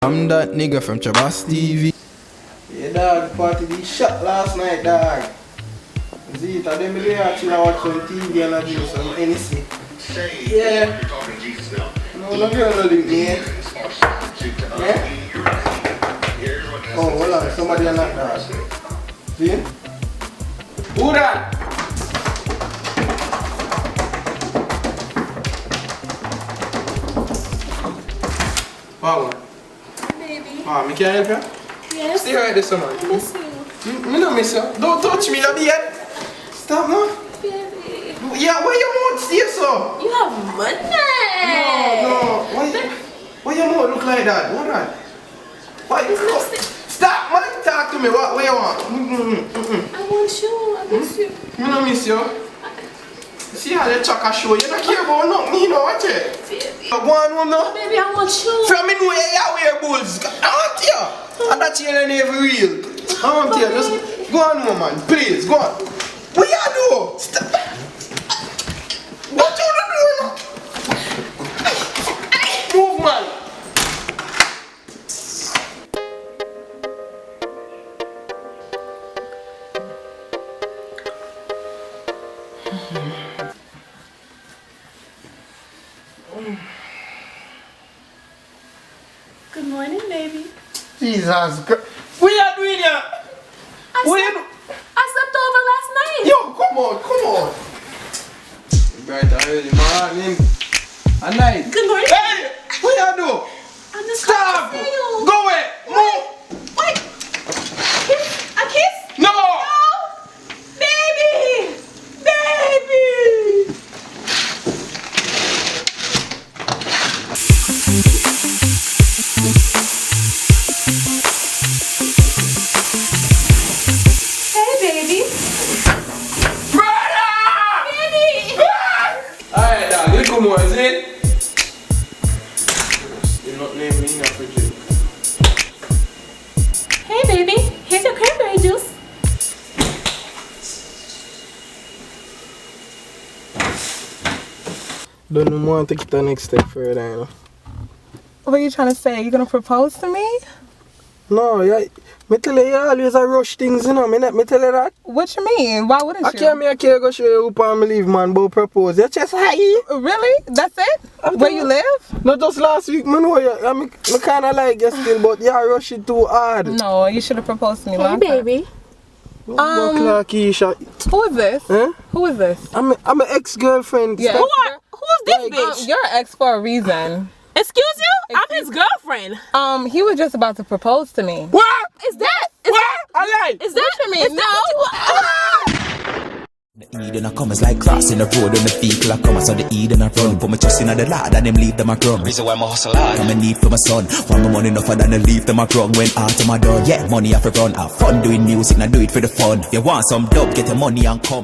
I'm that nigga from Trabass TV. Yeah, dog, party did shot last night, dog. See it, and then me there actually watch some TV and I do some NC. Yeah. No, no girl no link me, eh? Yeah? Oh, hold on, somebody on that dog. See? Who that? Power. Baby. Ah, me can help you? Yes. Stay right there, someone. I miss you. Me no miss you. Don't touch me, love yet. Stop, no. Baby. Yeah, why your mouth stay so? You have money. No. Why your mouth look like that? What that? Why? Stop, man. Talk to me. What you want? I want you. I miss you. Me no miss you. See how the chaka show. You don't care about nothing, you know what it? Baby. Go on home now. Baby, I want you. From me know you wear bulls. I want you. And that chain ain't even real. I want you. Just go on home, man. Please, go on. What you do? Stop. What you do now? Move, man. Good morning, baby. Jesus Christ. What you doing here? I slept over last night. Yo, come on. Bright early morning. And night. Good morning. Hey, what you do? I'm just Stop. coming to see you. Go away. Move. Wait. Kiss? A kiss? No. No. Baby. Baby. Hey, baby. Brother. Baby. Alright, dog. Little more, is it? You're not naming me in your fridge. Hey, baby. Here's your cranberry juice. Don't want to take it the next step further, you know. What are you trying to say? You gonna propose to me? No, yeah. Me tell you, you always a rush things, you know. Me tell you that. What you mean? Why wouldn't I you? can't go show you who me leave, man, but propose. You just hi. Really? That's it? Where you live? Not just last week, man. I kind of like you still, but you rush it too hard. No, you should have proposed to me Hey, long time. baby. Who is this? Huh? Who is this? I'm an ex-girlfriend. Yeah. Who's this Like, bitch? You're an ex for a reason. Excuse you? I'm his girlfriend. He was just about to propose to me. What? Is that? I lied. Is that What you mean? Is that The Eden I come is like crossing the road on the feet like come so the Eden I run. Put my trust in the lad and them leave them a crumb. Reason why my hustle hard. Come and need for my son. Want my money enough than to leave them a crumb. When after my done, yeah, money have to run. Have fun doing music, not do it for the fun. You want some dope, get the money and come.